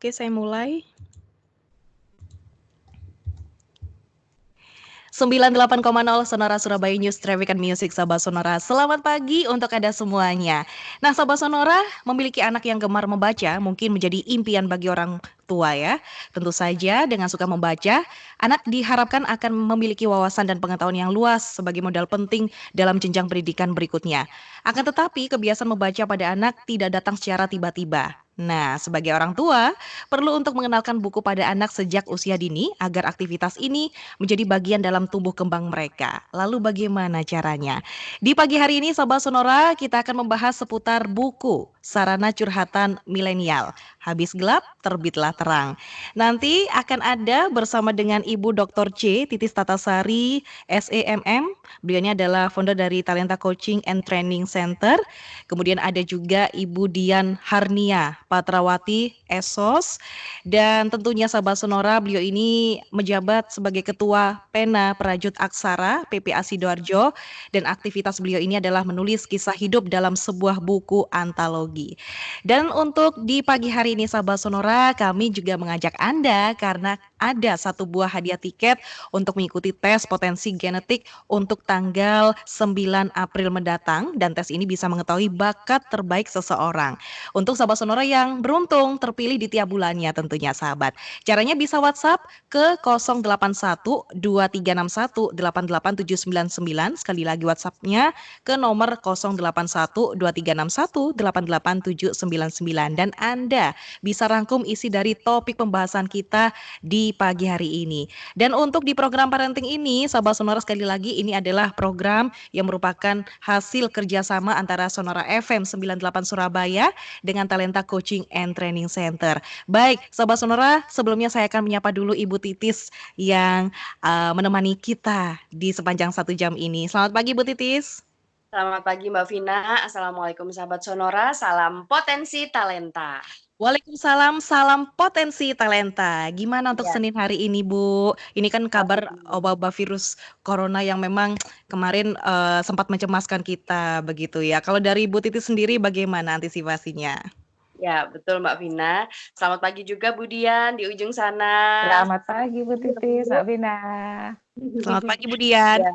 Oke, saya mulai. 98,0 Sonora Surabaya News Traffic and Music, Sahabat Sonora. Selamat pagi untuk Anda semuanya. Nah, Sahabat Sonora, memiliki anak yang gemar membaca mungkin menjadi impian bagi orang tua ya. Tentu saja dengan suka membaca, anak diharapkan akan memiliki wawasan dan pengetahuan yang luas sebagai modal penting dalam jenjang pendidikan berikutnya. Akan tetapi, kebiasaan membaca pada anak tidak datang secara tiba-tiba. Nah, sebagai orang tua, perlu untuk mengenalkan buku pada anak sejak usia dini agar aktivitas ini menjadi bagian dalam tumbuh kembang mereka. Lalu bagaimana caranya? Di pagi hari ini Sobat Sonora kita akan membahas seputar buku Sarana Curhatan Milenial. Habis gelap, terbitlah terang. Nanti akan ada bersama dengan Ibu Dr. C. Titis Tatasari, SEMM. Beliau ini adalah founder dari Talenta Coaching and Training Center. Kemudian ada juga Ibu Dian Harnia Patrawati, ESOS. Dan tentunya Sahabat Sonora, beliau ini menjabat sebagai Ketua Pena Prajut Aksara PPA Sidoarjo dan aktivitas beliau ini adalah menulis kisah hidup dalam sebuah buku antologi. Dan untuk di pagi hari ini Sahabat Sonora, kami juga mengajak Anda karena ada satu buah hadiah tiket untuk mengikuti tes potensi genetik untuk tanggal 9 April mendatang dan tes ini bisa mengetahui bakat terbaik seseorang. Untuk Sahabat Sonora yang beruntung terpilih di tiap bulannya tentunya sahabat. Caranya bisa WhatsApp ke 081 2361 88799. Sekali lagi WhatsApp-nya ke nomor 081 2361 88799 dan Anda bisa rangkum isi dari topik pembahasan kita di pagi hari ini. Dan untuk di program parenting ini, Sahabat Sonora sekali lagi ini adalah program yang merupakan hasil kerjasama antara Sonora FM 98 Surabaya dengan Talenta Coaching and Training Center. Baik, Sahabat Sonora, sebelumnya saya akan menyapa dulu Ibu Titis yang menemani kita di sepanjang 1 jam ini. Selamat pagi Ibu Titis. Selamat pagi Mbak Vina, Assalamualaikum sahabat Sonora, salam potensi talenta. Waalaikumsalam, salam potensi talenta. Gimana untuk Ya, Senin hari ini, Bu? Ini kan kabar wabah virus corona yang memang kemarin sempat mencemaskan kita begitu ya. Kalau dari Bu Titi sendiri bagaimana antisipasinya? ya betul Mbak Vina. Selamat pagi juga Bu Dian di ujung sana. Selamat pagi Bu Iya, Titis, Bu. Mbak Vina. Selamat pagi Bu Dian. Ya,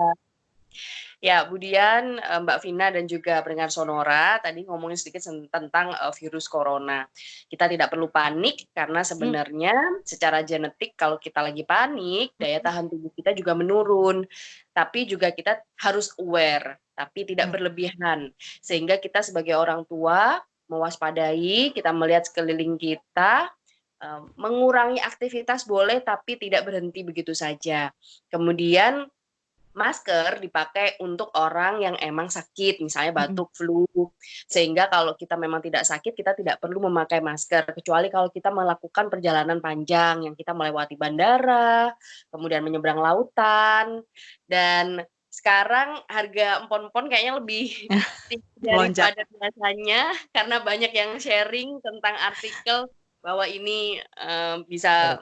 ya Bu Dian, Mbak Vina dan juga pendengar Sonora tadi ngomongin sedikit tentang virus corona. Kita tidak perlu panik karena sebenarnya secara genetik kalau kita lagi panik, daya tahan tubuh kita juga menurun. Tapi juga kita harus aware, tapi tidak berlebihan. Sehingga kita sebagai orang tua mewaspadai, kita melihat sekeliling kita, mengurangi aktivitas boleh tapi tidak berhenti begitu saja. Kemudian masker dipakai untuk orang yang emang sakit, misalnya batuk, flu, sehingga kalau kita memang tidak sakit, kita tidak perlu memakai masker, kecuali kalau kita melakukan perjalanan panjang, yang kita melewati bandara, kemudian menyeberang lautan, dan sekarang harga empon-empon kayaknya lebih tinggi daripada biasanya, karena banyak yang sharing tentang artikel bahwa ini bisa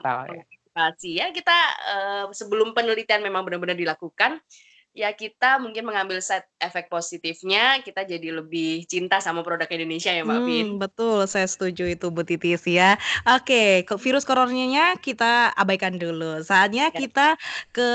ya kita sebelum penelitian memang benar-benar dilakukan, ya kita mungkin mengambil side efek positifnya, kita jadi lebih cinta sama produk Indonesia ya Mbak Vin. Betul, saya setuju itu Bu Titis ya. Oke, virus coronanya kita abaikan dulu. Saatnya kita ke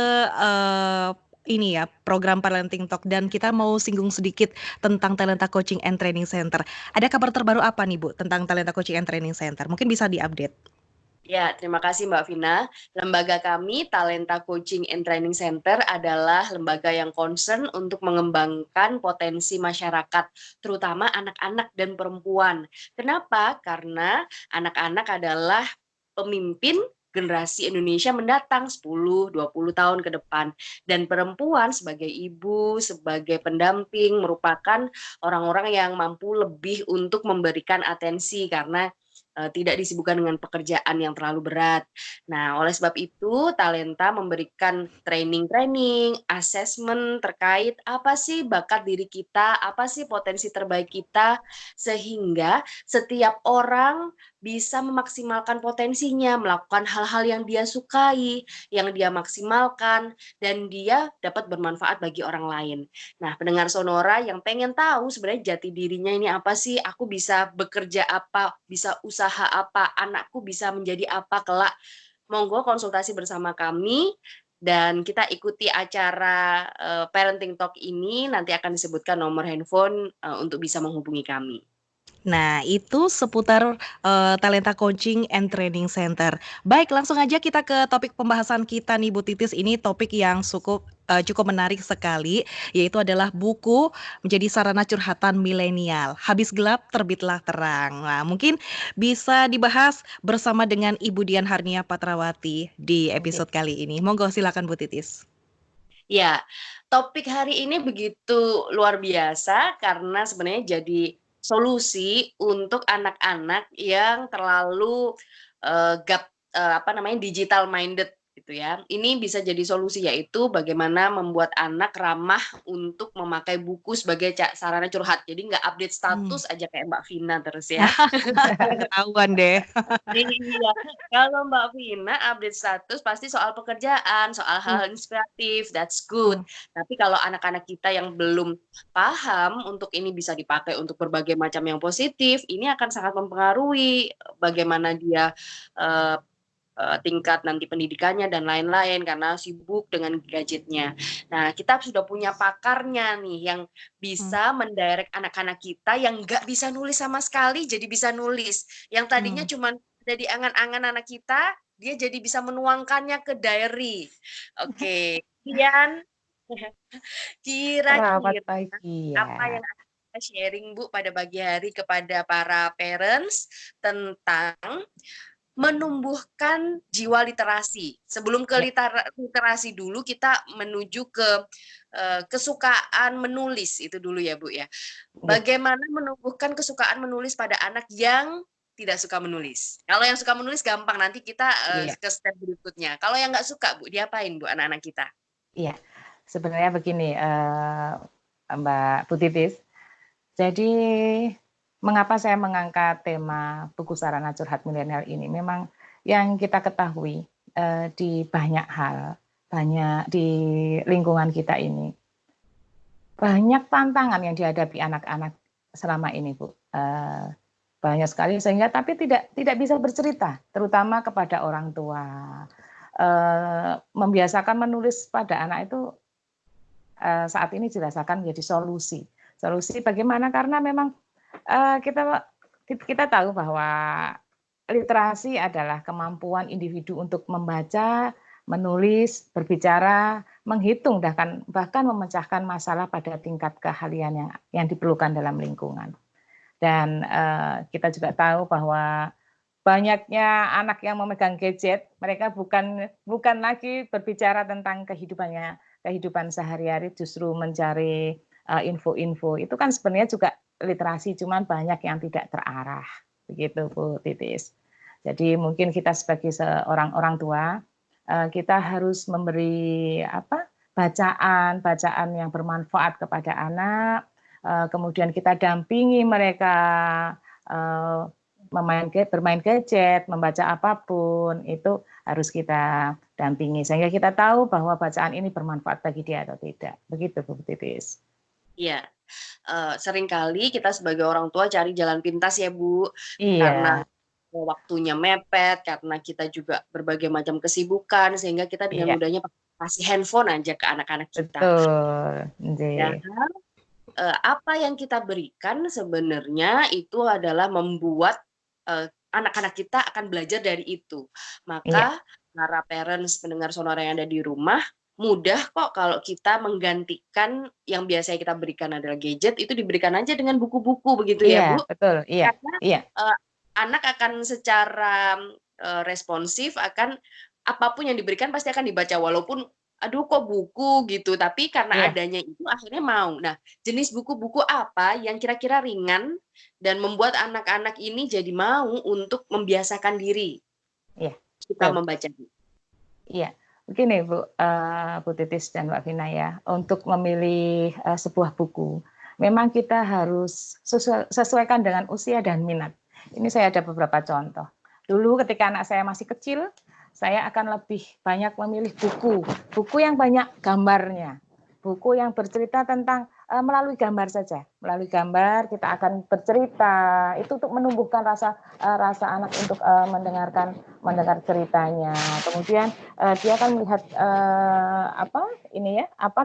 ini ya, program Parenting Talk dan kita mau singgung sedikit tentang Talenta Coaching and Training Center. Ada kabar terbaru apa nih Bu tentang Talenta Coaching and Training Center? Mungkin bisa diupdate. Ya, terima kasih Mbak Vina. Lembaga kami, Talenta Coaching and Training Center, adalah lembaga yang concern untuk mengembangkan potensi masyarakat, terutama anak-anak dan perempuan. Kenapa? Karena anak-anak adalah pemimpin generasi Indonesia mendatang 10-20 tahun ke depan. Dan perempuan sebagai ibu, sebagai pendamping, merupakan orang-orang yang mampu lebih untuk memberikan atensi karena tidak disibukkan dengan pekerjaan yang terlalu berat. Nah, oleh sebab itu, Talenta memberikan training-training, assessment terkait apa sih bakat diri kita, apa sih potensi terbaik kita, sehingga setiap orang bisa memaksimalkan potensinya, melakukan hal-hal yang dia sukai, yang dia maksimalkan, dan dia dapat bermanfaat bagi orang lain. Nah, pendengar Sonora yang pengen tahu sebenarnya jati dirinya ini apa sih, aku bisa bekerja apa, bisa usaha apa, anakku bisa menjadi apa kelak, monggo konsultasi bersama kami dan kita ikuti acara, Parenting Talk ini, nanti akan disebutkan nomor handphone, untuk bisa menghubungi kami. Nah, itu seputar, Talenta Coaching and Training Center. Baik, langsung aja kita ke topik pembahasan kita nih, Bu Titis. Ini topik yang cukup menarik sekali, yaitu adalah buku menjadi sarana curhatan milenial. Habis gelap, terbitlah terang. Nah, mungkin bisa dibahas bersama dengan Ibu Dian Harnia Patrawati di Oke. episode kali ini. Monggo silakan Bu Titis. Ya, topik hari ini begitu luar biasa karena sebenarnya jadi solusi untuk anak-anak yang terlalu, apa namanya, digital minded gitu ya. Ini bisa jadi solusi, yaitu bagaimana membuat anak ramah untuk memakai buku sebagai sarana curhat. Jadi nggak update Mmm. status aja kayak Mbak Vina terus ya. Ketahuan deh. Iya, kalau Mbak Vina update status pasti soal pekerjaan, soal Mmm, hal-hal inspiratif, that's good. mmm, Tapi kalau anak-anak kita yang belum paham untuk ini bisa dipakai untuk berbagai macam yang positif, ini akan sangat mempengaruhi bagaimana dia, eee tingkat nanti pendidikannya dan lain-lain karena sibuk dengan gadgetnya. Nah, kita sudah punya pakarnya nih yang mmm, bisa mendirect anak-anak kita yang nggak bisa nulis sama sekali jadi bisa nulis. Yang tadinya mmm. cuman ada di angan-angan anak kita, dia jadi bisa menuangkannya ke diary. Oke, kemudian Selamat kira-kira pagi apa ya. yang akan kita sharing Bu pada pagi hari kepada para parents tentang menumbuhkan jiwa literasi. Sebelum ke Ya, literasi dulu kita menuju ke, kesukaan menulis itu dulu ya, Bu, ya. oke. Bagaimana menumbuhkan kesukaan menulis pada anak yang tidak suka menulis? Kalau yang suka menulis gampang, nanti kita, Iya, ke step berikutnya. Kalau yang nggak suka, Bu, diapain, Bu, anak-anak kita? iya. Sebenarnya begini, Mbak Putitis. Jadi mengapa saya mengangkat tema buku sarana curhat milenial ini? Memang yang kita ketahui di banyak hal, banyak di lingkungan kita ini, banyak tantangan yang dihadapi anak-anak selama ini, Bu. Banyak sekali sehingga tapi tidak bisa bercerita, terutama kepada orang tua. Membiasakan menulis pada anak itu saat ini dirasakan menjadi solusi. Solusi bagaimana? Karena memang kita tahu bahwa literasi adalah kemampuan individu untuk membaca, menulis, berbicara, menghitung, bahkan memecahkan masalah pada tingkat keahlian yang diperlukan dalam lingkungan. Dan kita juga tahu bahwa banyaknya anak yang memegang gadget, mereka bukan lagi berbicara tentang kehidupan sehari-hari, justru mencari info-info. Itu kan sebenarnya juga literasi, cuman banyak yang tidak terarah, begitu Bu Titis. Jadi mungkin kita sebagai seorang orang tua, kita harus memberi bacaan yang bermanfaat kepada anak, kemudian kita dampingi mereka bermain gadget, membaca apapun, itu harus kita dampingi sehingga kita tahu bahwa bacaan ini bermanfaat bagi dia atau tidak. Begitu Bu Titis. Iya, seringkali kita sebagai orang tua cari jalan pintas ya, Bu, karena Iya, waktunya mepet, karena kita juga berbagai macam kesibukan, sehingga kita dengan iya, mudahnya kasih handphone aja ke anak-anak kita. betul. Ya, apa yang kita berikan sebenarnya itu adalah membuat, anak-anak kita akan belajar dari itu. Iya, Maka para parents pendengar Sonora yang ada di rumah, mudah kok kalau kita menggantikan yang biasanya kita berikan adalah gadget, itu diberikan aja dengan buku-buku begitu ya, iya, Bu? betul, iya, Karena, iya, eee, anak akan secara, responsif akan apapun yang diberikan pasti akan dibaca walaupun, "Aduh kok buku?" gitu, tapi karena iya, adanya itu akhirnya mau. Nah, jenis buku-buku apa yang kira-kira ringan dan membuat anak-anak ini jadi mau untuk membiasakan diri iya, suka betul. membaca? Iya, begini Bu Titis dan Mbak Vina ya, untuk memilih sebuah buku, memang kita harus sesuaikan dengan usia dan minat. Ini saya ada beberapa contoh. Dulu ketika anak saya masih kecil, saya akan lebih banyak memilih buku yang banyak gambarnya, buku yang bercerita tentang melalui gambar saja. Melalui gambar kita akan bercerita. Itu untuk menumbuhkan rasa anak untuk mendengar ceritanya. Kemudian dia akan melihat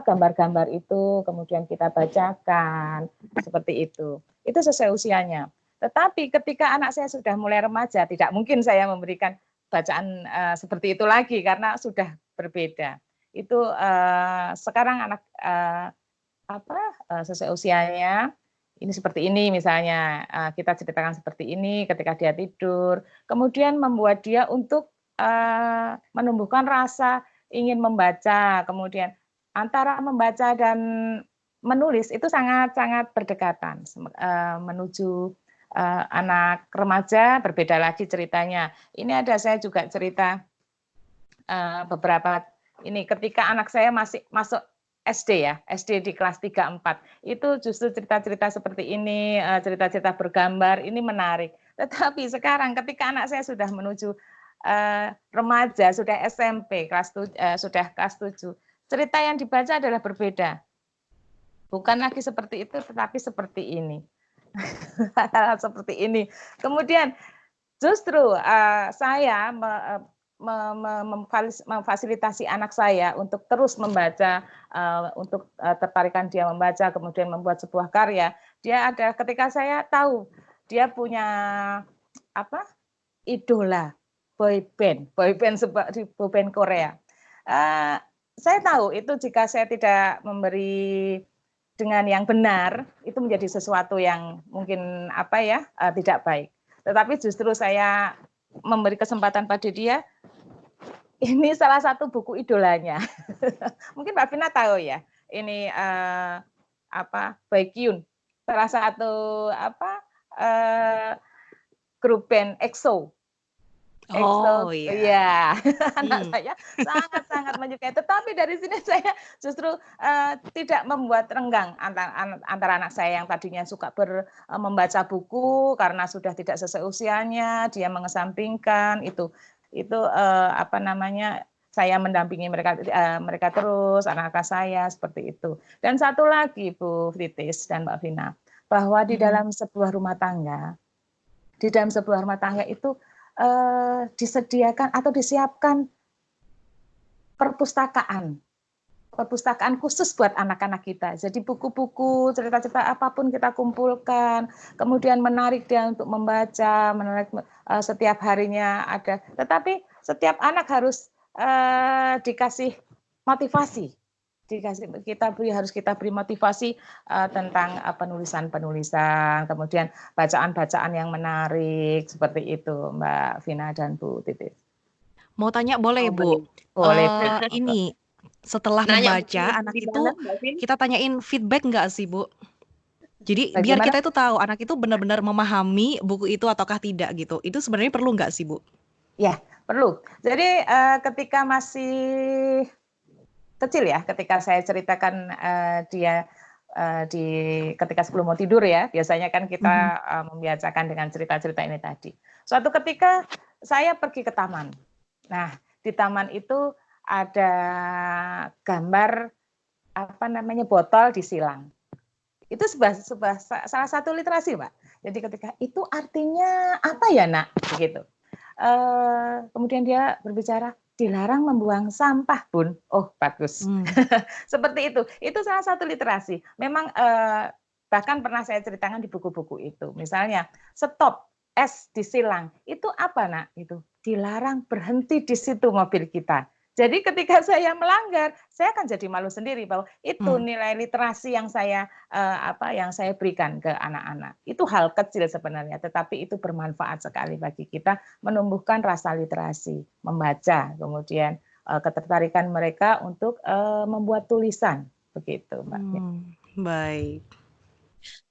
gambar-gambar itu, kemudian kita bacakan seperti itu. Itu sesuai usianya. Tetapi ketika anak saya sudah mulai remaja, tidak mungkin saya memberikan bacaan seperti itu lagi karena sudah berbeda. Itu sekarang anak sesuai usianya ini seperti ini misalnya, kita ceritakan seperti ini ketika dia tidur, kemudian membuat dia untuk menumbuhkan rasa ingin membaca, kemudian antara membaca dan menulis itu sangat-sangat berdekatan menuju anak remaja berbeda lagi ceritanya. Ini ada saya juga cerita beberapa ini ketika anak saya masih masuk SD ya, SD di kelas 3, 4. Itu justru cerita-cerita seperti ini, cerita-cerita bergambar, ini menarik. Tetapi sekarang ketika anak saya sudah menuju remaja, sudah SMP, sudah kelas 7, cerita yang dibaca adalah berbeda. Bukan lagi seperti itu, tetapi seperti ini. Seperti ini. Kemudian justru saya memfasilitasi anak saya untuk terus membaca, untuk tertarikan dia membaca, kemudian membuat sebuah karya. Dia ada ketika saya tahu dia punya idola boy band Korea. Saya tahu itu jika saya tidak memberi dengan yang benar itu menjadi sesuatu yang mungkin tidak baik. Tetapi justru saya memberi kesempatan pada dia. Ini salah satu buku idolanya. Mungkin Mbak Vina tahu ya. Ini Baekhyun, salah satu grup band EXO. Oh iya. Anak saya sangat-sangat menyukai. Tetapi dari sini saya justru tidak membuat renggang antara anak saya yang tadinya suka membaca buku karena sudah tidak sesuai usianya, dia mengesampingkan itu saya mendampingi mereka terus anak-anak saya seperti itu. Dan satu lagi Bu Fritis dan Mbak Vina, bahwa di dalam sebuah rumah tangga itu disediakan atau disiapkan perpustakaan khusus buat anak-anak kita. Jadi buku-buku, cerita-cerita apapun kita kumpulkan, kemudian menarik dia untuk membaca, setiap harinya ada. Tetapi setiap anak harus dikasih motivasi. Harus kita beri motivasi tentang penulisan, kemudian bacaan-bacaan yang menarik seperti itu, Mbak Vina dan Bu Titis. Mau tanya boleh Bu? Boleh. Ini setelah membaca anak itu kita tanyain feedback nggak sih Bu? Jadi biar kita itu tahu anak itu benar-benar memahami buku itu ataukah tidak gitu. Itu sebenarnya perlu nggak sih Bu? Ya perlu. Jadi ketika masih kecil ya, ketika saya ceritakan dia ketika sebelum mau tidur ya, biasanya kan kita membiasakan dengan cerita-cerita ini tadi. Suatu ketika saya pergi ke taman. Nah, di taman itu ada gambar botol disilang. Itu salah satu literasi, Pak. Jadi ketika itu artinya apa ya, Nak? Begitu. Kemudian dia berbicara, dilarang membuang sampah, Bun. Oh, bagus. Seperti itu. Itu salah satu literasi. Memang bahkan pernah saya ceritakan di buku-buku itu. Misalnya, stop, es disilang. Itu apa, Nak? Itu dilarang berhenti di situ mobil kita. Jadi ketika saya melanggar, saya akan jadi malu sendiri bahwa itu nilai literasi yang saya berikan ke anak-anak. Itu hal kecil sebenarnya, tetapi itu bermanfaat sekali bagi kita menumbuhkan rasa literasi, membaca, kemudian ketertarikan mereka untuk membuat tulisan, begitu, Mbak. Baik.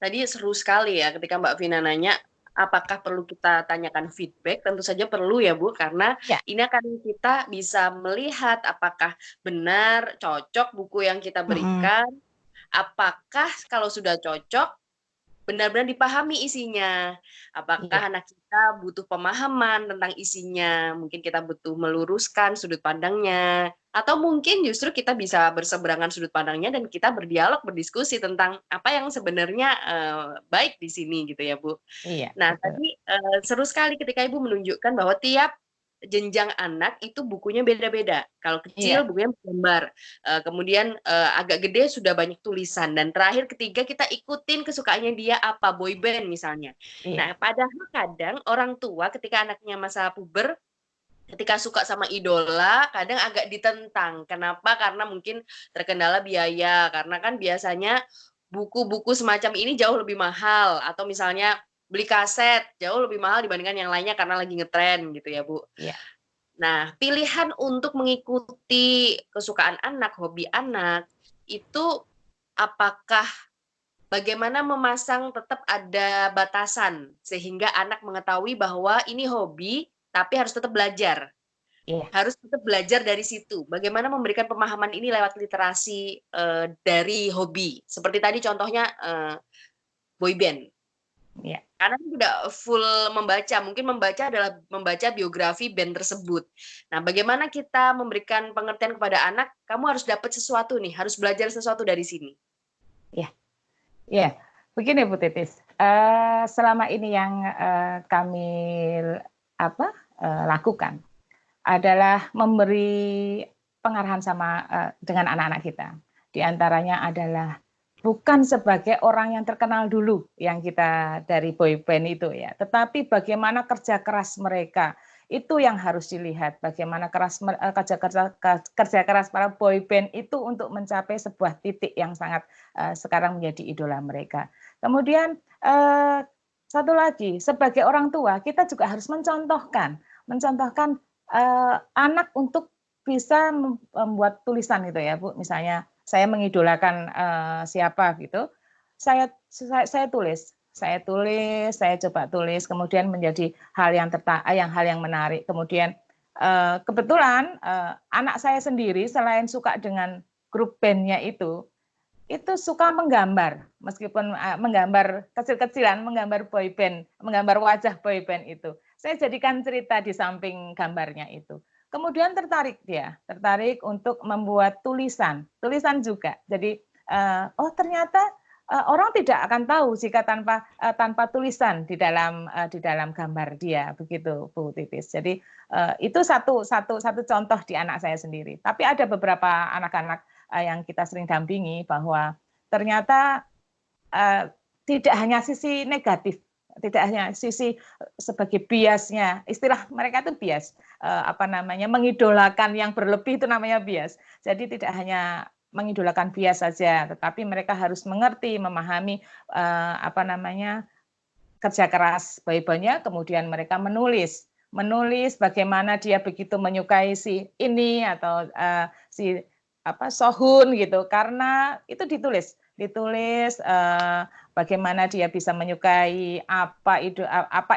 Tadi seru sekali ya ketika Mbak Vina nanya, apakah perlu kita tanyakan feedback? Tentu saja perlu ya Bu, karena ini akan kita bisa melihat apakah benar, cocok buku yang kita berikan, apakah kalau sudah cocok, benar-benar dipahami isinya. Iya, Apakah anak kita butuh pemahaman tentang isinya, mungkin kita butuh meluruskan sudut pandangnya, atau mungkin justru kita bisa berseberangan sudut pandangnya dan kita berdialog, berdiskusi tentang apa yang sebenarnya, baik di sini gitu ya, Bu. iya, Nah betul. tadi, seru sekali ketika Ibu menunjukkan bahwa tiap jenjang anak itu bukunya beda-beda. Kalau kecil Iya, bukunya gambar, kemudian, agak gede sudah banyak tulisan, dan terakhir ketiga kita ikutin kesukaannya dia apa, boyband misalnya. iya, Nah, padahal kadang orang tua ketika anaknya masa puber, ketika suka sama idola, kadang agak ditentang. Kenapa? Karena mungkin terkendala biaya, karena kan biasanya buku-buku semacam ini jauh lebih mahal, atau misalnya beli kaset jauh lebih mahal dibandingkan yang lainnya karena lagi ngetren gitu ya, Bu. iya, Nah, pilihan untuk mengikuti kesukaan anak, hobi anak, itu apakah bagaimana memasang tetap ada batasan, sehingga anak mengetahui bahwa ini hobi, tapi harus tetap belajar. iya. Harus tetap belajar dari situ. Bagaimana memberikan pemahaman ini lewat literasi, dari hobi. Seperti tadi contohnya, boyband. Iya. Karena kan tidak full membaca, mungkin membaca adalah membaca biografi band tersebut. Nah, bagaimana kita memberikan pengertian kepada anak, kamu harus dapat sesuatu nih, harus belajar sesuatu dari sini. Iya, iya. Begini Bu Titis, selama ini yang kami lakukan adalah memberi pengarahan sama dengan anak-anak kita. Di antaranya adalah bukan sebagai orang yang terkenal dulu yang kita dari boyband itu ya, tetapi bagaimana kerja keras mereka. Itu yang harus dilihat, bagaimana kerja keras para boyband itu untuk mencapai sebuah titik yang sangat sekarang menjadi idola mereka. Kemudian satu lagi, sebagai orang tua kita juga harus mencontohkan anak untuk bisa membuat tulisan gitu ya Bu, misalnya saya mengidolakan siapa gitu, saya tulis, saya coba tulis, kemudian menjadi hal yang menarik. Kemudian kebetulan anak saya sendiri selain suka dengan grup bandnya itu suka menggambar, meskipun menggambar kecil-kecilan, menggambar boyband, menggambar wajah boyband itu. Saya jadikan cerita di samping gambarnya itu. Kemudian tertarik untuk membuat tulisan juga. Jadi, oh ternyata orang tidak akan tahu jika tanpa tulisan di dalam gambar dia, begitu Bu Titis. Jadi itu satu contoh di anak saya sendiri. Tapi ada beberapa anak-anak yang kita sering dampingi bahwa ternyata tidak hanya sisi negatif, tidak hanya sisi sebagai biasnya, istilah mereka itu bias, mengidolakan yang berlebih itu namanya bias. Jadi tidak hanya mengidolakan bias saja, tetapi mereka harus mengerti, memahami kerja keras boybandnya, kemudian mereka menulis bagaimana dia begitu menyukai si ini atau si Sohun gitu, karena itu ditulis bagaimana dia bisa menyukai apa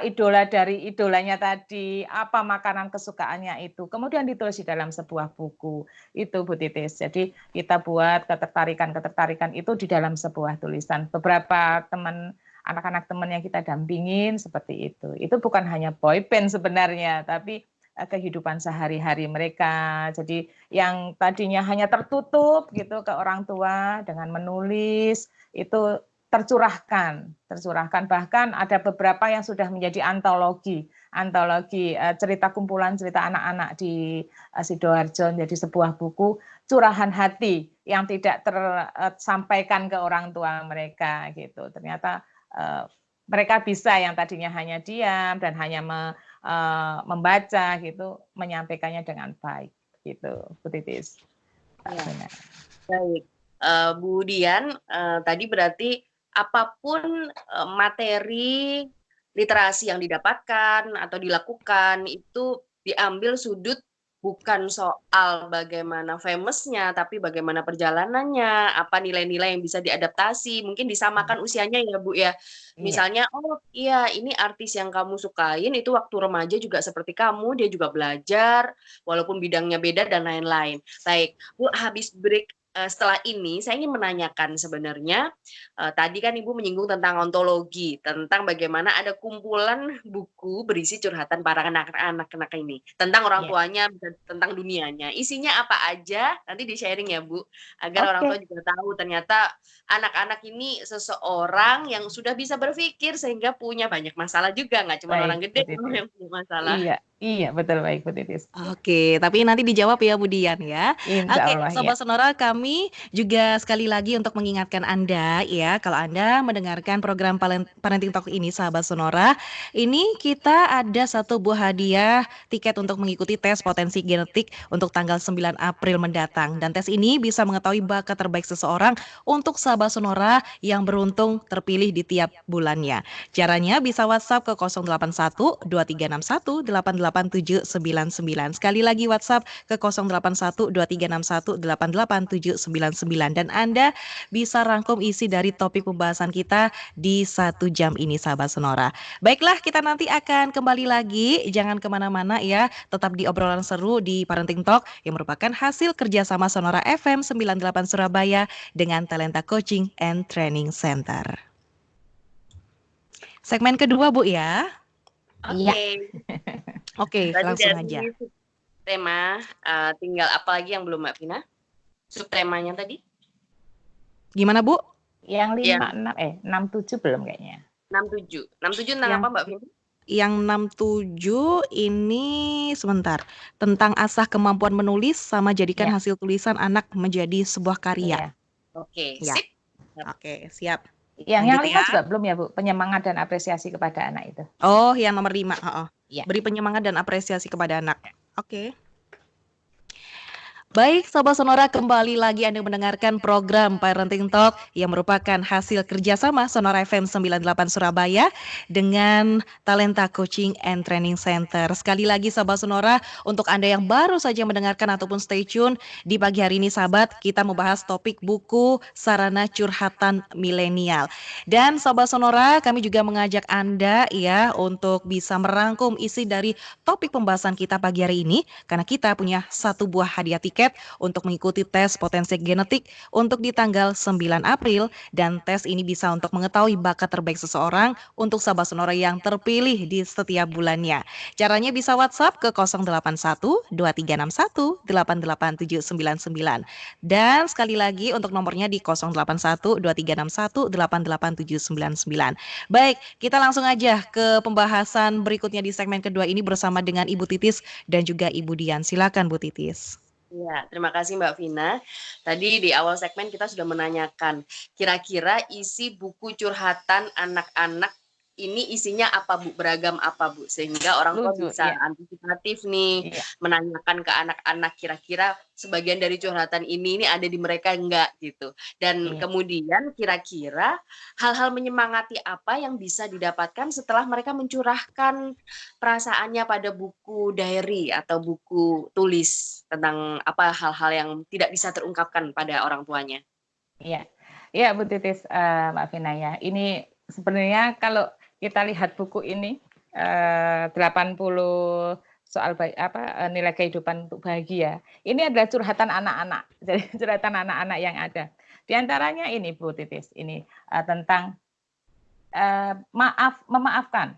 idola dari idolanya tadi, apa makanan kesukaannya itu, kemudian ditulis di dalam sebuah buku itu Bu Titis. Jadi kita buat ketertarikan itu di dalam sebuah tulisan. Beberapa anak-anak teman yang kita dampingin seperti itu. Itu bukan hanya boyband sebenarnya, tapi kehidupan sehari-hari mereka. Jadi yang tadinya hanya tertutup gitu ke orang tua dengan menulis itu tercurahkan. Bahkan ada beberapa yang sudah menjadi antologi cerita kumpulan cerita anak-anak di Sidoarjo, jadi sebuah buku curahan hati yang tidak tersampaikan ke orang tua mereka gitu. Ternyata mereka bisa yang tadinya hanya diam dan hanya membaca gitu, menyampaikannya dengan baik gitu, Bu Titis. Ya, baik. Bu Dian, tadi berarti apapun materi literasi yang didapatkan atau dilakukan itu diambil sudut bukan soal bagaimana famous-nya, tapi bagaimana perjalanannya, apa nilai-nilai yang bisa diadaptasi, mungkin disamakan usianya ya Bu ya. Iya. Misalnya, oh iya ini artis yang kamu sukain itu waktu remaja juga seperti kamu, dia juga belajar, walaupun bidangnya beda dan lain-lain. Baik, Bu habis break setelah ini saya ingin menanyakan sebenarnya, tadi kan Ibu menyinggung tentang ontologi, tentang bagaimana ada kumpulan buku berisi curhatan para anak-anak ini, tentang orang Iya. tuanya dan tentang dunianya. Isinya apa aja, nanti di-sharing ya Bu, agar orang tua Oke, juga tahu ternyata anak-anak ini seseorang yang sudah bisa berpikir sehingga punya banyak masalah juga, nggak cuma orang baik Bu gede loh Titis. yang punya masalah. Iya, iya betul, baik Bu Titis. Oke, tapi nanti dijawab ya Bu Dian ya. Insya Oke, Allah ya. Sobat Sonora, kami juga sekali lagi untuk mengingatkan Anda ya, kalau Anda mendengarkan program Parenting Talk ini, Sahabat Sonora, ini kita ada satu buah hadiah tiket untuk mengikuti tes potensi genetik untuk tanggal 9 April mendatang. Dan tes ini bisa mengetahui bakat terbaik seseorang untuk Sahabat Sonora yang beruntung terpilih di tiap bulannya. Caranya bisa WhatsApp ke 081 2361 88799. Sekali lagi WhatsApp ke 081 2361 88799 dan Anda bisa rangkum isi dari topik pembahasan kita di 1 jam ini, Sahabat Sonora. Baiklah, kita nanti akan kembali lagi. Jangan kemana-mana ya, tetap di obrolan seru di Parenting Talk yang merupakan hasil kerjasama Sonora FM 98 Surabaya dengan Talenta Coaching and Training Center. Segmen kedua Bu ya. Iya. Oke, Oke, berarti langsung dari aja. tema, tinggal apa lagi yang belum Mbak Vina? Subtemanya tadi? Gimana Bu? Yang Yang 6, 7 belum kayaknya. 67. 67 tentang Yang apa Mbak Vina? Yang 67 ini sebentar, tentang asah kemampuan menulis sama jadikan Iya, hasil tulisan anak menjadi sebuah karya. iya. Oke, Ya, sip. oke, siap. Yang Lanjut 5 ya. juga belum ya Bu, penyemangat dan apresiasi kepada anak itu. Oh, yang nomor 5. Iya. Beri penyemangat dan apresiasi kepada anak. Oke. Baik, Sobat Sonora, kembali lagi Anda mendengarkan program Parenting Talk yang merupakan hasil kerjasama Sonora FM 98 Surabaya dengan Talenta Coaching and Training Center. Sekali lagi, Sobat Sonora, untuk Anda yang baru saja mendengarkan ataupun stay tune, di pagi hari ini, sahabat, kita membahas topik buku Sarana Curhatan Milenial. Dan Sobat Sonora, kami juga mengajak Anda ya untuk bisa merangkum isi dari topik pembahasan kita pagi hari ini, karena kita punya satu buah hadiah tiket untuk mengikuti tes potensi genetik untuk di tanggal 9 April dan tes ini bisa untuk mengetahui bakat terbaik seseorang untuk Sahabat Sonora yang terpilih di setiap bulannya. Caranya bisa WhatsApp ke 081 2361 88799 dan sekali lagi untuk nomornya di 081 2361 88799. Baik, kita langsung aja ke pembahasan berikutnya di segmen kedua ini bersama dengan Ibu Titis dan juga Ibu Dian. Silakan Bu Titis. Iya, terima kasih Mbak Vina. Tadi di awal segmen kita sudah menanyakan, kira-kira isi buku curhatan anak-anak ini isinya apa Bu? Beragam apa Bu? Sehingga orang tua Lucu, bisa iya. antisipatif nih, Iya. menanyakan ke anak-anak kira-kira sebagian dari curhatan ini ada di mereka enggak gitu. Dan Iya. kemudian kira-kira hal-hal menyemangati apa yang bisa didapatkan setelah mereka mencurahkan perasaannya pada buku diary atau buku tulis tentang apa hal-hal yang tidak bisa terungkapkan pada orang tuanya. Iya. Iya Bu Titis, Mbak Vina ya. Ini sebenarnya kalau kita lihat buku ini 80 soal nilai kehidupan untuk bahagia. Ini adalah curhatan anak-anak. Jadi curhatan anak-anak yang ada. Di antaranya ini Bu Titis, ini tentang memaafkan.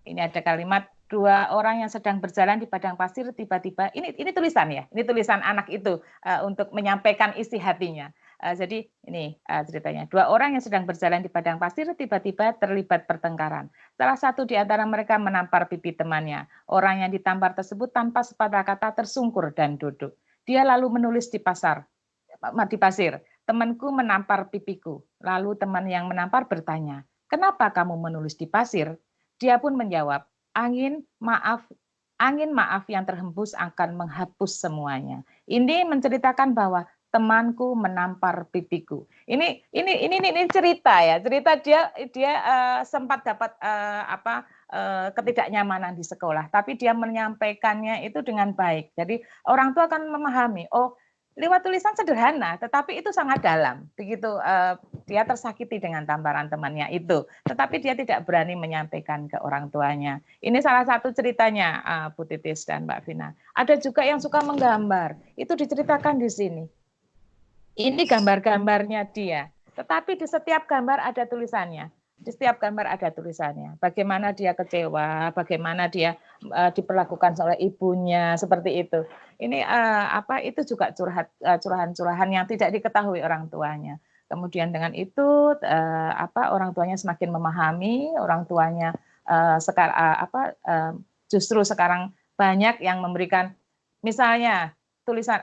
Ini ada kalimat 2 orang yang sedang berjalan di padang pasir tiba-tiba ini tulisan ya. Ini tulisan anak itu untuk menyampaikan isi hatinya. Jadi ini ceritanya. 2 orang yang sedang berjalan di padang pasir tiba-tiba terlibat pertengkaran. Salah satu di antara mereka menampar pipi temannya. Orang yang ditampar tersebut tanpa sepatah kata tersungkur dan duduk. Dia lalu menulis di pasir. Temanku menampar pipiku. Lalu teman yang menampar bertanya, "Kenapa kamu menulis di pasir?" Dia pun menjawab, angin maaf yang terhembus akan menghapus semuanya. Ini menceritakan bahwa temanku menampar pipiku. Ini cerita ya. Cerita dia sempat dapat ketidaknyamanan di sekolah, tapi dia menyampaikannya itu dengan baik. Jadi orang tua akan memahami, oh lewat tulisan sederhana, tetapi itu sangat dalam. Begitu dia tersakiti dengan tamparan temannya itu, tetapi dia tidak berani menyampaikan ke orang tuanya. Ini salah satu ceritanya, Bu Titis dan Mbak Vina. Ada juga yang suka menggambar, itu diceritakan di sini. Ini gambar-gambarnya dia. Tetapi di setiap gambar ada tulisannya. Di setiap gambar ada tulisannya. Bagaimana dia kecewa, bagaimana dia diperlakukan oleh ibunya, seperti itu. Ini itu juga curahan-curahan yang tidak diketahui orang tuanya. Kemudian dengan itu orang tuanya semakin memahami, orang tuanya justru sekarang banyak yang memberikan, misalnya tulisan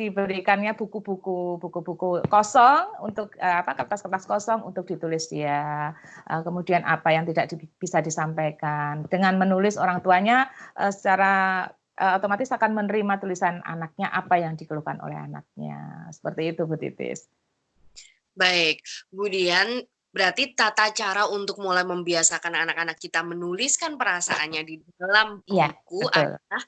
diberikannya buku-buku kosong untuk kertas-kertas kosong untuk ditulis dia. Kemudian apa yang tidak bisa disampaikan. Dengan menulis, orang tuanya secara otomatis akan menerima tulisan anaknya, apa yang dikeluhkan oleh anaknya. Seperti itu, Bu Titis. Baik, kemudian berarti tata cara untuk mulai membiasakan anak-anak kita menuliskan perasaannya di dalam buku adalah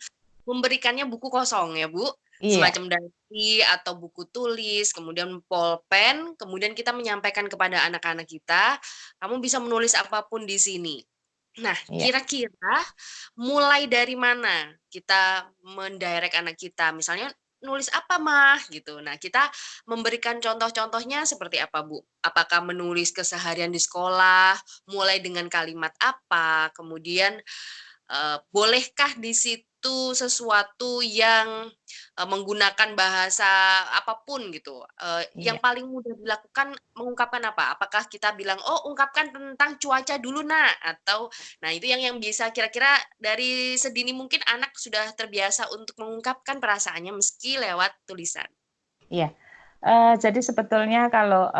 memberikannya buku kosong ya, Bu? Semacam diary atau buku tulis, kemudian pulpen, kemudian kita menyampaikan kepada anak-anak kita, kamu bisa menulis apapun di sini. Nah, kira-kira mulai dari mana kita mendirect anak kita? Misalnya, nulis apa mah gitu. Nah, kita memberikan contoh-contohnya seperti apa, Bu? Apakah menulis keseharian di sekolah, mulai dengan kalimat apa, kemudian bolehkah di situ sesuatu yang menggunakan bahasa apapun gitu, yang paling mudah dilakukan mengungkapkan apa? Apakah kita bilang, "Oh, ungkapkan tentang cuaca dulu, Nak," atau nah itu yang bisa kira-kira dari sedini mungkin anak sudah terbiasa untuk mengungkapkan perasaannya meski lewat tulisan? Iya. Jadi sebetulnya kalau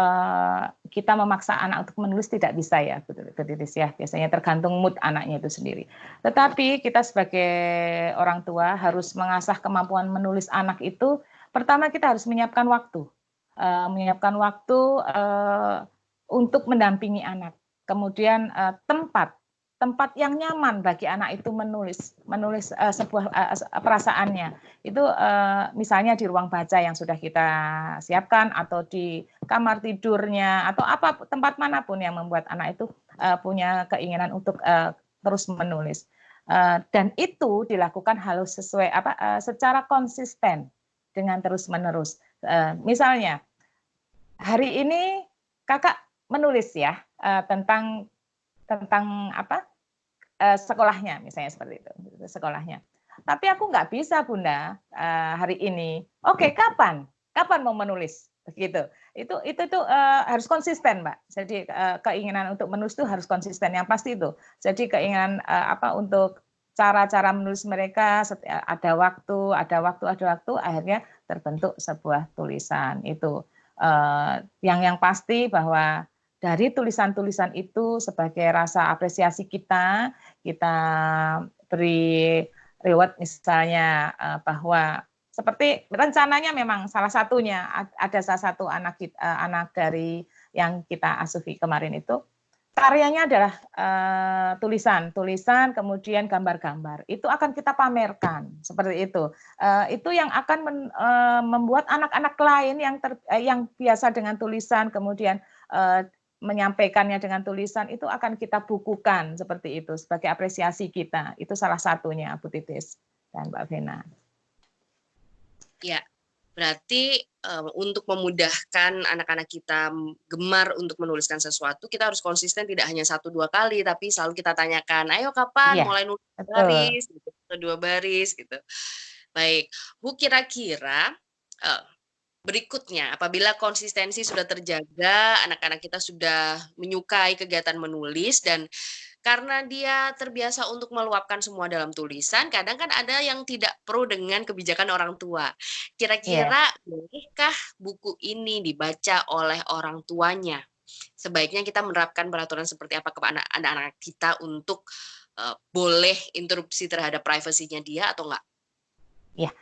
kita memaksa anak untuk menulis tidak bisa ya, Bu Titis ya. Biasanya tergantung mood anaknya itu sendiri. Tetapi kita sebagai orang tua harus mengasah kemampuan menulis anak itu. Pertama kita harus menyiapkan waktu, untuk mendampingi anak. Kemudian tempat yang nyaman bagi anak itu menulis sebuah perasaannya. Itu misalnya di ruang baca yang sudah kita siapkan, atau di kamar tidurnya, atau tempat manapun yang membuat anak itu punya keinginan untuk terus menulis. Dan itu dilakukan harus secara konsisten dengan terus-menerus. Misalnya hari ini kakak menulis ya tentang sekolahnya, misalnya seperti itu, sekolahnya. Tapi aku nggak bisa, Bunda, hari ini. Oke, kapan mau menulis? Begitu. Itu harus konsisten, Mbak. Jadi keinginan untuk menulis itu harus konsisten, yang pasti itu. Jadi keinginan untuk cara-cara menulis mereka, ada waktu, akhirnya terbentuk sebuah tulisan. Itu yang pasti bahwa dari tulisan-tulisan itu sebagai rasa apresiasi kita beri reward, misalnya bahwa seperti rencananya memang salah satunya ada salah satu anak dari yang kita asuhi kemarin itu, karyanya adalah tulisan, kemudian gambar-gambar. Itu akan kita pamerkan seperti itu. Itu yang akan membuat anak-anak lain yang biasa dengan tulisan, kemudian menyampaikannya dengan tulisan, itu akan kita bukukan seperti itu sebagai apresiasi kita. Itu salah satunya, Bu Titis dan Mbak Vena. Ya, berarti untuk memudahkan anak-anak kita gemar untuk menuliskan sesuatu, kita harus konsisten, tidak hanya 1-2 kali, tapi selalu kita tanyakan, "Ayo kapan mulai nulis baris?" Gitu, atau 2 baris gitu. Baik, Bu, kira-kira berikutnya, apabila konsistensi sudah terjaga, anak-anak kita sudah menyukai kegiatan menulis, dan karena dia terbiasa untuk meluapkan semua dalam tulisan, kadang kan ada yang tidak pro dengan kebijakan orang tua. Kira-kira bolehkah buku ini dibaca oleh orang tuanya? Sebaiknya kita menerapkan peraturan seperti apa kepada anak-anak kita untuk boleh interupsi terhadap privasinya dia atau enggak? Ya.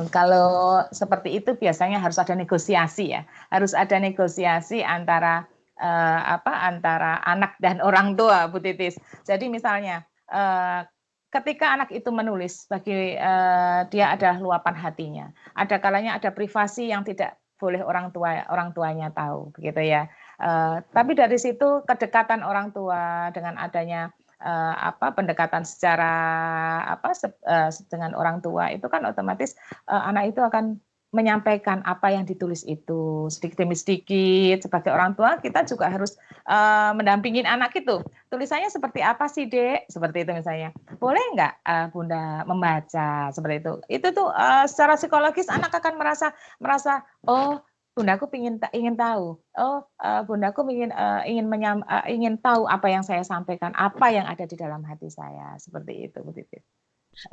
Kalau seperti itu biasanya harus ada negosiasi ya, harus ada negosiasi antara antara anak dan orang tua, Bu Titis. Jadi misalnya ketika anak itu menulis, bagi dia adalah luapan hatinya. Ada kalanya ada privasi yang tidak boleh orang tuanya tahu, begitu ya. Tapi dari situ kedekatan orang tua dengan adanya pendekatan secara dengan orang tua itu kan otomatis anak itu akan menyampaikan apa yang ditulis itu sedikit demi sedikit. Sebagai orang tua kita juga harus mendampingin anak itu. Tulisannya seperti apa sih, Dek? Seperti itu misalnya. Boleh nggak Bunda membaca seperti itu? Itu tuh secara psikologis anak akan merasa oh Bundaku ingin tahu. Oh, Bundaku ingin tahu apa yang saya sampaikan, apa yang ada di dalam hati saya. Seperti itu, Bu Titis.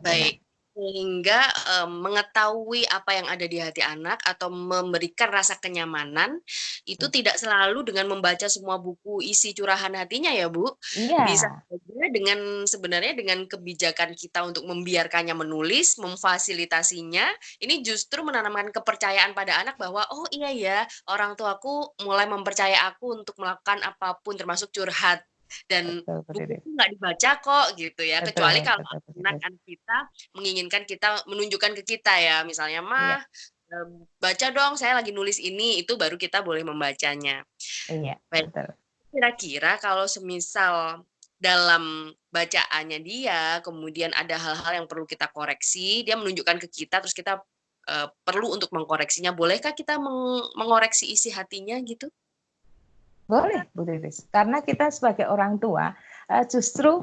Baik, sehingga mengetahui apa yang ada di hati anak atau memberikan rasa kenyamanan itu tidak selalu dengan membaca semua buku isi curahan hatinya ya, Bu. Iya. Bisa saja sebenarnya dengan kebijakan kita untuk membiarkannya menulis, memfasilitasinya, ini justru menanamkan kepercayaan pada anak bahwa oh iya ya, orang tuaku mulai mempercaya aku untuk melakukan apapun termasuk curhat. Dan buku itu nggak dibaca kok gitu ya, kecuali kalau anak-anak kita menginginkan kita menunjukkan ke kita ya, misalnya mah baca dong saya lagi nulis ini, itu baru kita boleh membacanya. Iya, betul. Kira-kira kalau semisal dalam bacaannya dia kemudian ada hal-hal yang perlu kita koreksi, dia menunjukkan ke kita terus kita perlu untuk mengkoreksinya, bolehkah kita mengoreksi isi hatinya gitu? Boleh, Bu Titis. Karena kita sebagai orang tua justru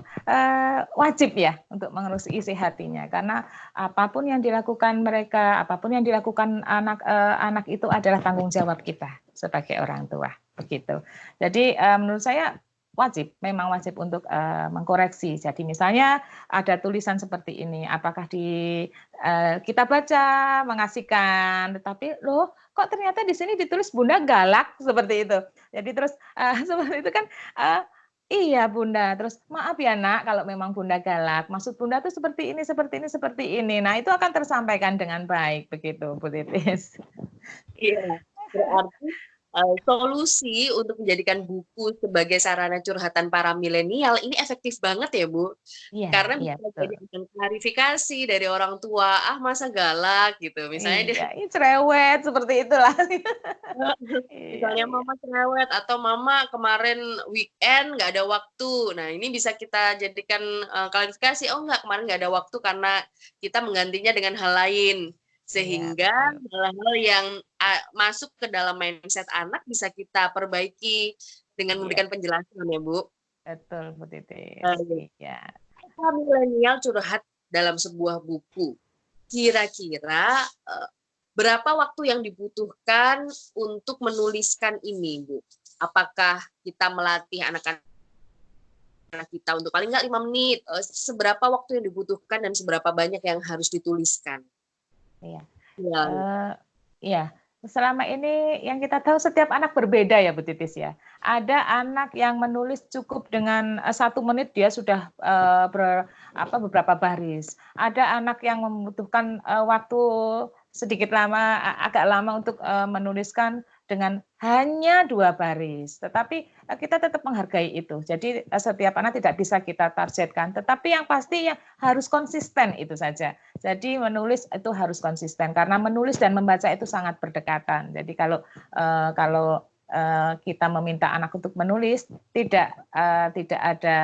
wajib ya untuk mengurus isi hatinya. Karena apapun yang dilakukan mereka, apapun yang dilakukan anak itu adalah tanggung jawab kita sebagai orang tua. Begitu. Jadi menurut saya memang wajib untuk mengkoreksi. Jadi misalnya ada tulisan seperti ini, apakah kita baca mengasihkan, tetapi loh kok ternyata di sini ditulis Bunda galak seperti itu. Jadi terus seperti itu kan iya Bunda, terus maaf ya Nak kalau memang Bunda galak, maksud Bunda tuh seperti ini, seperti ini, seperti ini. Nah itu akan tersampaikan dengan baik begitu Bu Titis. Iya, berarti solusi untuk menjadikan buku sebagai sarana curhatan para milenial ini efektif banget ya Bu? Iya, karena iya, bisa jadi klarifikasi dari orang tua, ah masa galak gitu, misalnya dia ini cerewet seperti itulah. misalnya mama cerewet atau mama kemarin weekend nggak ada waktu. Nah ini bisa kita jadikan klarifikasi, oh nggak kemarin nggak ada waktu karena kita menggantinya dengan hal lain. Sehingga hal-hal yang masuk ke dalam mindset anak bisa kita perbaiki dengan memberikan penjelasan ya Bu. Betul Bu Titis. Iya. Milenial curhat dalam sebuah buku. Kira-kira berapa waktu yang dibutuhkan untuk menuliskan ini, Bu? Apakah kita melatih anak-anak kita untuk paling nggak 5 menit? Seberapa waktu yang dibutuhkan dan seberapa banyak yang harus dituliskan? Iya. Selama ini yang kita tahu setiap anak berbeda ya Bu Titis ya. Ada anak yang menulis cukup dengan 1 menit dia sudah beberapa baris. Ada anak yang membutuhkan waktu sedikit lama, agak lama untuk menuliskan dengan hanya 2 baris. Tetapi kita tetap menghargai itu. Jadi setiap anak tidak bisa kita targetkan. Tetapi yang pasti yang harus konsisten itu saja. Jadi menulis itu harus konsisten karena menulis dan membaca itu sangat berdekatan. Jadi kalau kita meminta anak untuk menulis tidak ada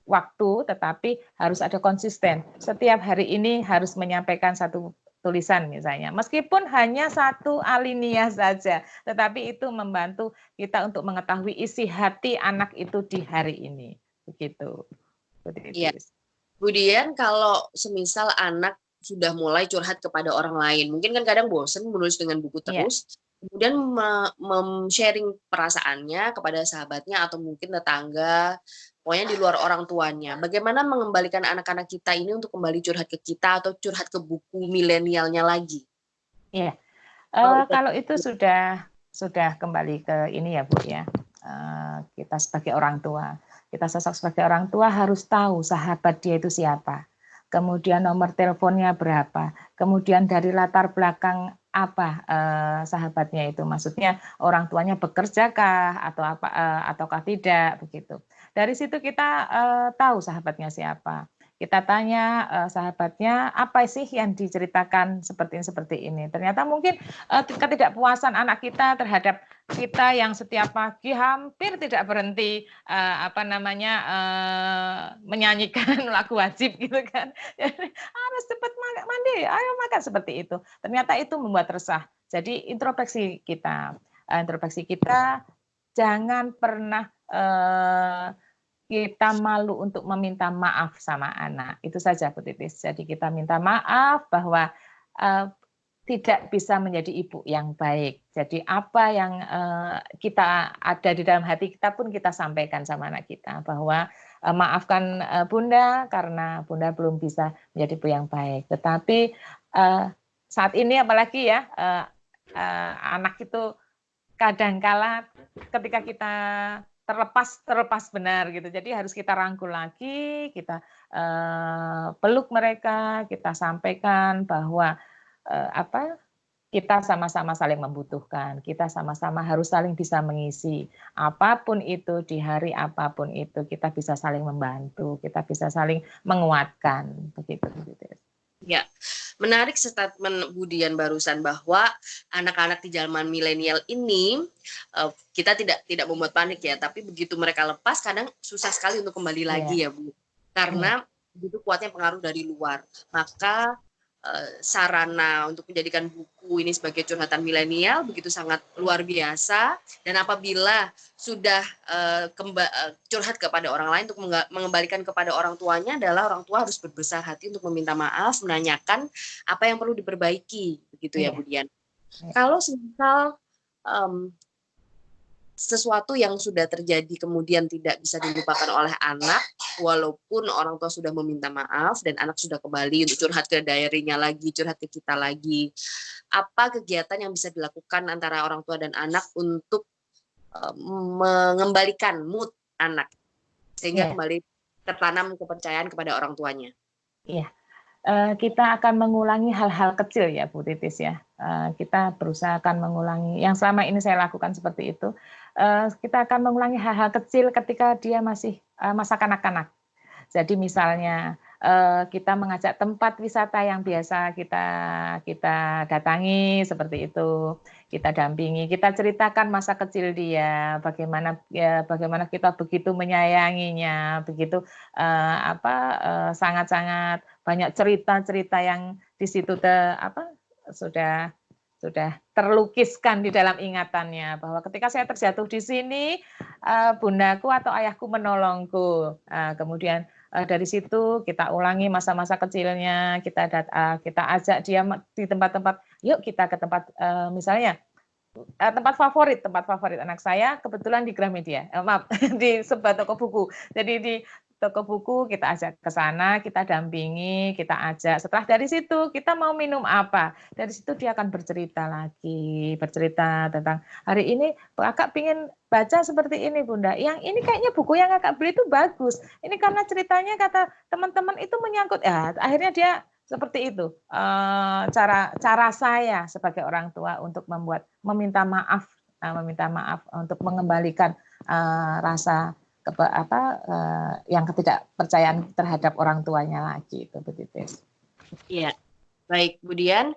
waktu, tetapi harus ada konsisten. Setiap hari ini harus menyampaikan 1 tulisan misalnya, meskipun hanya 1 alinea saja, tetapi itu membantu kita untuk mengetahui isi hati anak itu di hari ini. Begitu. Iya. Kemudian kalau semisal anak sudah mulai curhat kepada orang lain, mungkin kan kadang bosan menulis dengan buku terus, kemudian sharing perasaannya kepada sahabatnya atau mungkin tetangga, pokoknya di luar orang tuanya. Bagaimana mengembalikan anak-anak kita ini untuk kembali curhat ke kita atau curhat ke buku milenialnya lagi? Iya, kalau itu sudah kembali ke ini ya Bu ya, kita sebagai orang tua. Kita sosok sebagai orang tua harus tahu sahabat dia itu siapa, kemudian nomor teleponnya berapa, kemudian dari latar belakang apa sahabatnya itu, maksudnya orang tuanya bekerjakah atau ataukah tidak begitu. Dari situ kita tahu sahabatnya siapa. Kita tanya sahabatnya, apa sih yang diceritakan seperti ini. Ternyata mungkin ketidakpuasan anak kita terhadap kita yang setiap pagi hampir tidak berhenti menyanyikan lagu wajib gitu kan. Jadi, harus cepat mandi, ayo makan, seperti itu. Ternyata itu membuat resah. Jadi introspeksi kita jangan pernah kita malu untuk meminta maaf sama anak. Itu saja Bu Titis. Jadi kita minta maaf bahwa tidak bisa menjadi ibu yang baik. Jadi apa yang kita ada di dalam hati kita pun kita sampaikan sama anak kita, bahwa maafkan Bunda karena Bunda belum bisa menjadi ibu yang baik. Tetapi saat ini apalagi ya, anak itu kadangkala ketika kita terlepas benar gitu. Jadi harus kita rangkul lagi, kita peluk mereka, kita sampaikan bahwa kita sama-sama saling membutuhkan, kita sama-sama harus saling bisa mengisi. Apapun itu, di hari apapun itu, kita bisa saling membantu, kita bisa saling menguatkan, begitu. Ya, menarik statement Budian barusan bahwa anak-anak di zaman milenial ini kita tidak membuat panik ya, tapi begitu mereka lepas kadang susah sekali untuk kembali lagi ya Bu, karena begitu kuatnya pengaruh dari luar. Maka sarana untuk menjadikan buku ini sebagai curhatan milenial begitu sangat luar biasa, dan apabila sudah curhat kepada orang lain untuk mengembalikan kepada orang tuanya adalah orang tua harus berbesar hati untuk meminta maaf, menanyakan apa yang perlu diperbaiki, begitu ya Budian. Kalau misal sesuatu yang sudah terjadi kemudian tidak bisa dilupakan oleh anak, walaupun orang tua sudah meminta maaf dan anak sudah kembali untuk curhat ke diary-nya lagi, curhat ke kita lagi, apa kegiatan yang bisa dilakukan antara orang tua dan anak untuk mengembalikan mood anak sehingga kembali tertanam kepercayaan kepada orang tuanya? Iya. Kita akan mengulangi hal-hal kecil ya Bu Titis ya. Kita berusaha akan mengulangi yang selama ini saya lakukan seperti itu. Kita akan mengulangi hal-hal kecil ketika dia masih masa kanak-kanak. Jadi misalnya kita mengajak tempat wisata yang biasa kita datangi seperti itu, kita dampingi, kita ceritakan masa kecil dia, bagaimana kita begitu menyayanginya, begitu sangat-sangat banyak cerita-cerita yang di situ sudah terlukiskan di dalam ingatannya, bahwa ketika saya terjatuh di sini, bundaku atau ayahku menolongku. Kemudian dari situ kita ulangi masa-masa kecilnya, kita ajak dia di tempat-tempat, yuk kita ke tempat misalnya tempat favorit anak saya kebetulan di Gramedia, di sebuah toko buku. Jadi di toko buku kita ajak ke sana, kita dampingi, kita ajak. Setelah dari situ kita mau minum apa, dari situ dia akan bercerita tentang hari ini kakak pingin baca seperti ini Bunda, yang ini kayaknya buku yang kakak beli itu bagus, ini karena ceritanya kata teman-teman itu menyangkut, ya akhirnya dia seperti itu cara saya sebagai orang tua untuk meminta maaf untuk mengembalikan rasa yang ketidakpercayaan terhadap orang tuanya lagi itu begitu. Iya, baik Budian,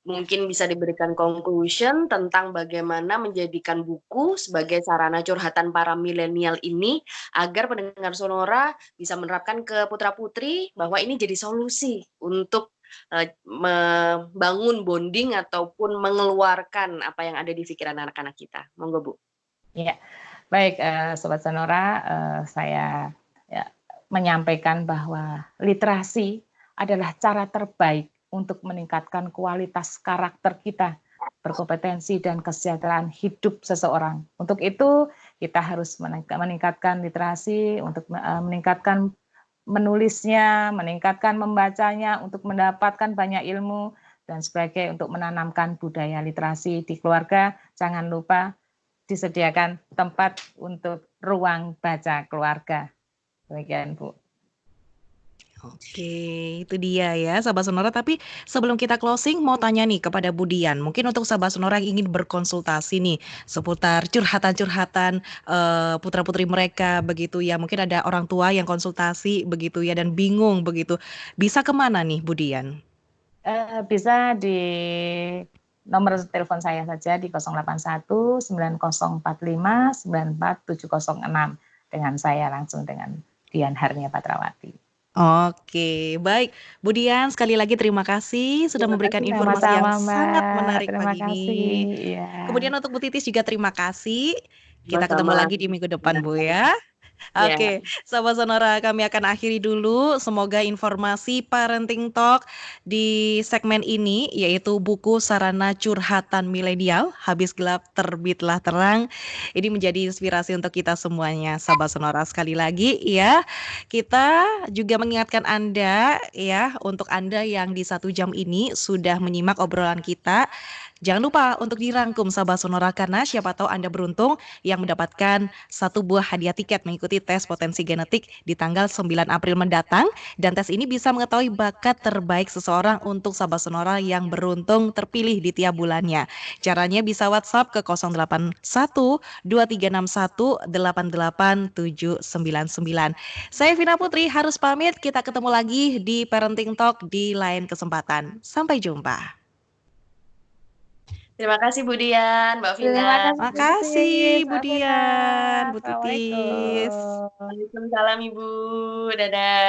mungkin bisa diberikan conclusion tentang bagaimana menjadikan buku sebagai sarana curhatan para milenial ini agar pendengar Sonora bisa menerapkan ke putra-putri bahwa ini jadi solusi untuk membangun bonding ataupun mengeluarkan apa yang ada di pikiran anak-anak kita. Monggo Bu. Iya. Baik, Sobat Sonora, saya menyampaikan bahwa literasi adalah cara terbaik untuk meningkatkan kualitas karakter kita, berkompetensi dan kesejahteraan hidup seseorang. Untuk itu, kita harus meningkatkan literasi, untuk meningkatkan menulisnya, meningkatkan membacanya, untuk mendapatkan banyak ilmu, dan sebagai untuk menanamkan budaya literasi di keluarga. Jangan lupa disediakan tempat untuk ruang baca keluarga. Demikian Bu. Oke, itu dia ya Sahabat Sonora. Tapi sebelum kita closing, mau tanya nih kepada Budian. Mungkin untuk Sahabat Sonora yang ingin berkonsultasi nih seputar curhatan-curhatan putra-putri mereka begitu ya. Mungkin ada orang tua yang konsultasi begitu ya dan bingung begitu. Bisa kemana nih Budian? Bisa di nomor telepon saya saja di 081 9045 94706 dengan saya langsung dengan Dian Harnia Patrawati. Oke, baik. Budian, sekali lagi terima kasih sudah Terima memberikan kasih informasi yang Sama-sama sangat Mbak, menarik terima pagi kasih. ini. Iya. Kemudian untuk Bu Titis juga terima kasih. Kita ketemu sama-sama. lagi di minggu depan, Bu ya. Ya, Oke, Sobat Sonora, kami akan akhiri dulu. Semoga informasi Parenting Talk di segmen ini, yaitu buku Sarana Curhatan Milenial, Habis Gelap Terbitlah Terang, ini menjadi inspirasi untuk kita semuanya, Sobat Sonora. Sekali lagi ya, kita juga mengingatkan Anda ya, untuk Anda yang di 1 jam ini sudah menyimak obrolan kita, jangan lupa untuk dirangkum Sahabat Sonora karena siapa tahu Anda beruntung yang mendapatkan 1 buah hadiah tiket mengikuti tes potensi genetik di tanggal 9 April mendatang, dan tes ini bisa mengetahui bakat terbaik seseorang untuk Sahabat Sonora yang beruntung terpilih di tiap bulannya. Caranya bisa WhatsApp ke 081 2361 88799. Saya Vina Putri harus pamit, kita ketemu lagi di Parenting Talk di lain kesempatan. Sampai jumpa. terima kasih Budian, Mbak Vina. Terima kasih Bu Makasih Titis, Bu Mbak Vina. Dian, Bu Titis. Assalamualaikum. Waalaikumsalam Ibu. Dadah.